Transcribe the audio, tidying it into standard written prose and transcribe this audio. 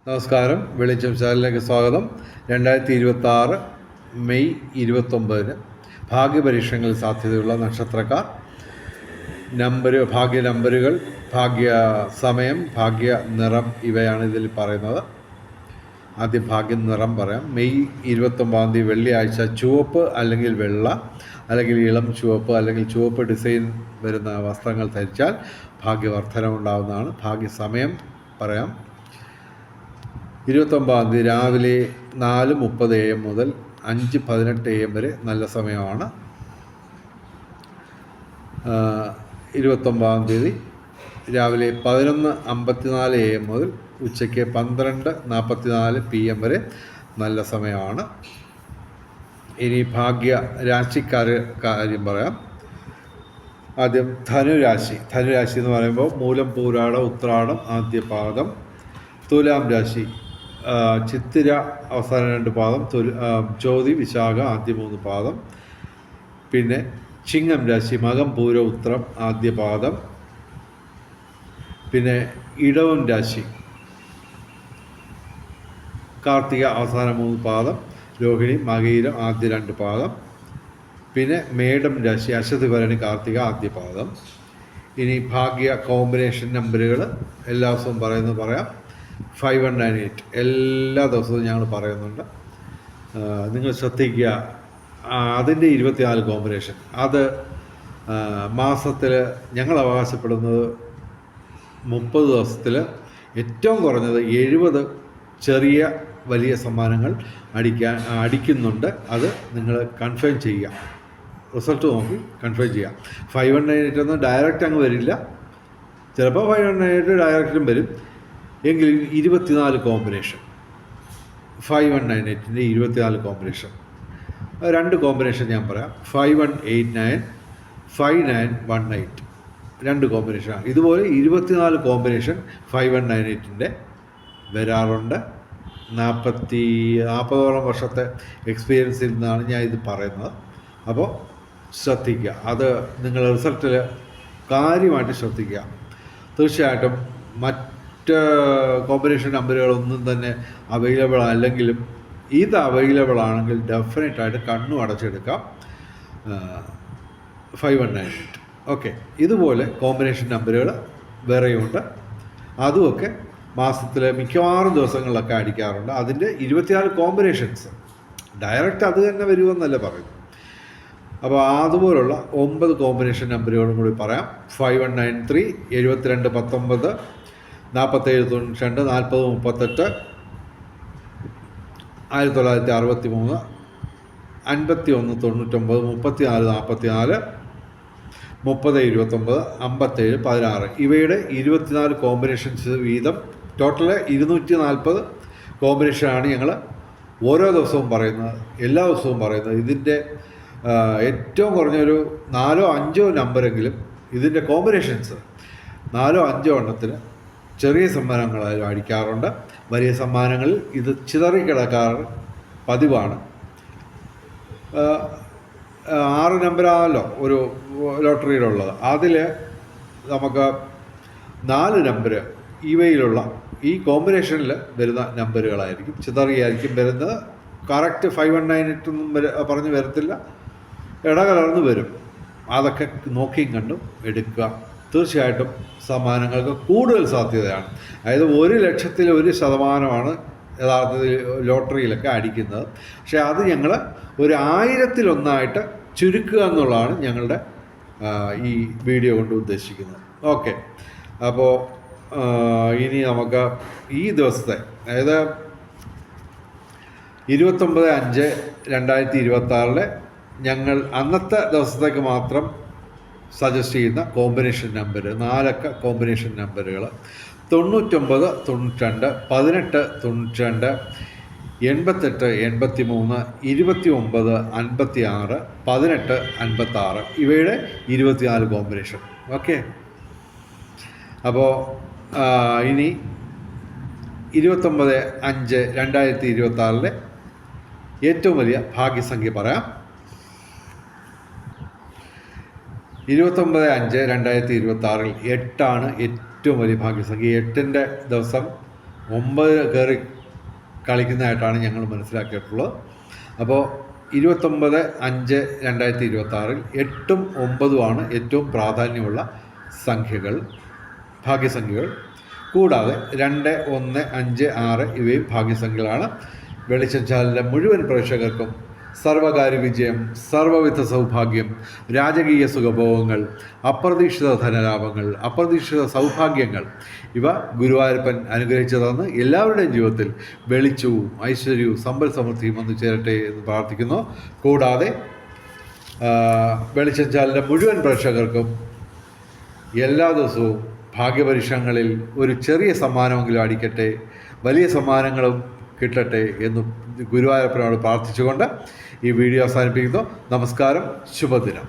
നമസ്കാരം. വെളിച്ചം ചാനലിലേക്ക് സ്വാഗതം. 2026 മെയ് 29 ഭാഗ്യപരീക്ഷണങ്ങളിൽ സാധ്യതയുള്ള നക്ഷത്രക്കാർ, ഭാഗ്യ നമ്പറുകൾ, ഭാഗ്യ സമയം, ഭാഗ്യ നിറം ഇവയാണ് ഇതിൽ പറയുന്നത്. ആദ്യം ഭാഗ്യ നിറം പറയാം. മെയ് 29 വെള്ളിയാഴ്ച ചുവപ്പ് അല്ലെങ്കിൽ വെള്ള അല്ലെങ്കിൽ ഇളം ചുവപ്പ് അല്ലെങ്കിൽ ചുവപ്പ് ഡിസൈൻ വരുന്ന വസ്ത്രങ്ങൾ ധരിച്ചാൽ ഭാഗ്യവർദ്ധനമുണ്ടാകുന്നതാണ്. ഭാഗ്യ സമയം പറയാം. 29 രാവിലെ 4:30 AM മുതൽ 5:18 AM വരെ നല്ല സമയമാണ്. 29 രാവിലെ 11:54 AM മുതൽ ഉച്ചയ്ക്ക് 12:44 PM വരെ നല്ല സമയമാണ്. ഇനി ഭാഗ്യ രാശിക്കാര് കാര്യം പറയാം. ആദ്യം ധനുരാശി എന്ന് പറയുമ്പോൾ മൂലം, പൂരാടം, ഉത്രാടം ആദ്യപാദം. തുലാം രാശി ചിത്തിര അവസാന 2 പാദം, ചോതി, വിശാഖ ആദ്യ 3 പാദം. പിന്നെ ചിങ്ങം രാശി മകം, പൂര, ഉത്രം ആദ്യ പാദം. പിന്നെ ഇടവം രാശി കാർത്തിക അവസാന 3 പാദം, രോഹിണി, മകയിരം ആദ്യ 2 പാദം. പിന്നെ മേടം രാശി അശ്വതി, ഭരണി, കാർത്തിക ആദ്യ പാദം. ഇനി ഭാഗ്യ കോമ്പിനേഷൻ നമ്പറുകൾ എല്ലാ ദിവസവും പറയാം. 5198 എല്ലാ ദിവസവും ഞങ്ങൾ പറയുന്നുണ്ട്. നിങ്ങൾ ശ്രദ്ധിക്കുക. അതിൻ്റെ 24 കോമ്പിനേഷൻ, അത് മാസത്തിൽ ഞങ്ങൾ അവകാശപ്പെടുന്നത് 30 ദിവസത്തിൽ ഏറ്റവും കുറഞ്ഞത് 70 ചെറിയ വലിയ സമ്മാനങ്ങൾ അടിക്കുന്നുണ്ട്. അത് നിങ്ങൾ കൺഫേം ചെയ്യുക. റിസൾട്ട് നോക്കി കൺഫേം ചെയ്യാം. 5198 ഒന്നും ഡയറക്റ്റ് അങ്ങ് വരില്ല. ചിലപ്പോൾ 5198 ഡയറക്റ്റും വരും. എങ്കിൽ 24 കോമ്പിനേഷൻ, 5198ൻ്റെ 24 കോമ്പിനേഷൻ, 2 കോമ്പിനേഷൻ ഞാൻ പറയാം. 5189, 5918 2 കോമ്പിനേഷനാണ്. ഇതുപോലെ 24 കോമ്പിനേഷൻ 5198ൻ്റെ വരാറുണ്ട്. 40ഓളം വർഷത്തെ എക്സ്പീരിയൻസിൽ നിന്നാണ് ഞാൻ ഇത് പറയുന്നത്. അപ്പോൾ ശ്രദ്ധിക്കുക. അത് നിങ്ങൾ റിസൾട്ടിൽ കാര്യമായിട്ട് ശ്രദ്ധിക്കുക. തീർച്ചയായിട്ടും മറ്റ് കോമ്പിനേഷൻ നമ്പറുകളൊന്നും തന്നെ അവൈലബിൾ അല്ലെങ്കിലും ഇത് അവൈലബിൾ ആണെങ്കിൽ ഡെഫിനറ്റായിട്ട് കണ്ണും അടച്ചെടുക്കാം. 5198. ഓക്കെ. ഇതുപോലെ കോമ്പിനേഷൻ നമ്പറുകൾ വേറെയുണ്ട്. അതുമൊക്കെ മാസത്തിൽ മിക്കവാറും ദിവസങ്ങളിലൊക്കെ അടിക്കാറുണ്ട്. അതിൻ്റെ 24 കോമ്പിനേഷൻസ് ഡയറക്റ്റ് അത് തന്നെ വരുമെന്നല്ല പറയുന്നു. അപ്പോൾ അതുപോലുള്ള 9 കോമ്പിനേഷൻ നമ്പറുകളും കൂടി പറയാം. 5193, 7219, 4792, 4038, 1963, 5199, 3444, 3029, 5716 ഇവയുടെ 24 കോമ്പിനേഷൻസ് വീതം ടോട്ടൽ 240 കോമ്പിനേഷനാണ് ഞങ്ങൾ ഓരോ ദിവസവും പറയുന്നത്, എല്ലാ ദിവസവും പറയുന്നത്. ഇതിൻ്റെ ഏറ്റവും കുറഞ്ഞൊരു 4-5 നമ്പറെങ്കിലും ഇതിൻ്റെ കോമ്പിനേഷൻസ് 4-5 എണ്ണത്തിന് ചെറിയ സമ്മാനങ്ങളായാലും അടിക്കാറുണ്ട്. വലിയ സമ്മാനങ്ങളിൽ ഇത് ചിതറിക്കിടക്കാറ് പതിവാണ്. 6 നമ്പറാണല്ലോ ഒരു ലോട്ടറിയിലുള്ളത്. അതിൽ നമുക്ക് 4 നമ്പർ ഇവയിലുള്ള ഈ കോമ്പിനേഷനിൽ വരുന്ന നമ്പറുകളായിരിക്കും. ചിതറിയായിരിക്കും വരുന്നത്. കറക്റ്റ് 5198 ഒന്നും പറഞ്ഞ് വരത്തില്ല, ഇടകലർന്ന് വരും. അതൊക്കെ നോക്കിയും കണ്ടും എടുക്കുക. തീർച്ചയായിട്ടും സമ്മാനങ്ങൾക്ക് കൂടുതൽ സാധ്യതയാണ്. അതായത് 1,00,000-ൽ 1% യഥാർത്ഥത്തിൽ ലോട്ടറിയിലൊക്കെ അടിക്കുന്നത്. പക്ഷേ അത് ഞങ്ങൾ ഒരു 1000-ൽ-1 ചുരുക്കുക എന്നുള്ളതാണ് ഞങ്ങളുടെ ഈ വീഡിയോ കൊണ്ട് ഉദ്ദേശിക്കുന്നത്. ഓക്കെ. അപ്പോൾ ഇനി നമുക്ക് ഈ ദിവസത്തെ, അതായത് 29/5/2026 ഞങ്ങൾ അന്നത്തെ ദിവസത്തേക്ക് മാത്രം സജസ്റ്റ് ചെയ്യുന്ന കോമ്പിനേഷൻ നമ്പർ 4 അക്ക കോമ്പിനേഷൻ നമ്പറുകൾ 99, 92, 18, 92, 88, 83, 29, 56, 18, 56 ഇവയുടെ 24 കോമ്പിനേഷൻ. ഓക്കെ. അപ്പോൾ ഇനി 29/5/2026 ഏറ്റവും വലിയ ഭാഗ്യസംഖ്യ പറയാം. 29/5/2026 8 ഏറ്റവും വലിയ ഭാഗ്യസംഖ്യ. 8ൻ്റെ ദിവസം 9 കയറി കളിക്കുന്നതായിട്ടാണ് ഞങ്ങൾ മനസ്സിലാക്കിയിട്ടുള്ളത്. അപ്പോൾ 29/5/2026 8ഉം 9ഉമാണ് ഏറ്റവും പ്രാധാന്യമുള്ള സംഖ്യകൾ, ഭാഗ്യസംഖ്യകൾ. കൂടാതെ 2, 1, 5, 6 ഇവയും ഭാഗ്യസംഖ്യകളാണ്. വെളിച്ചം ചാനലിലെ മുഴുവൻ പ്രേക്ഷകർക്കും സർവകാര്യ വിജയം, സർവവിധ സൗഭാഗ്യം, രാജകീയ സുഖഭോഗങ്ങൾ, അപ്രതീക്ഷിത ധനലാഭങ്ങൾ, അപ്രതീക്ഷിത സൗഭാഗ്യങ്ങൾ ഇവ ഗുരുവായൂരപ്പൻ അനുഗ്രഹിച്ചു തന്ന് എല്ലാവരുടെയും ജീവിതത്തിൽ വെളിച്ചവും ഐശ്വര്യവും സമ്പൽ സമൃദ്ധിയും വന്നു ചേരട്ടെ എന്ന് പ്രാർത്ഥിക്കുന്നു. കൂടാതെ വെളിച്ചം ചാനലിലെ മുഴുവൻ പ്രേക്ഷകർക്കും എല്ലാ ദിവസവും ഭാഗ്യപരീക്ഷണങ്ങളിൽ ഒരു ചെറിയ സമ്മാനമെങ്കിലും അടിക്കട്ടെ, വലിയ സമ്മാനങ്ങളും കിട്ടട്ടെ എന്ന് ഗുരുവായൂരപ്പനോട് പ്രാർത്ഥിച്ചുകൊണ്ട് ഈ വീഡിയോ അവസാനിപ്പിക്കുന്നു. നമസ്കാരം, ശുഭദിനം.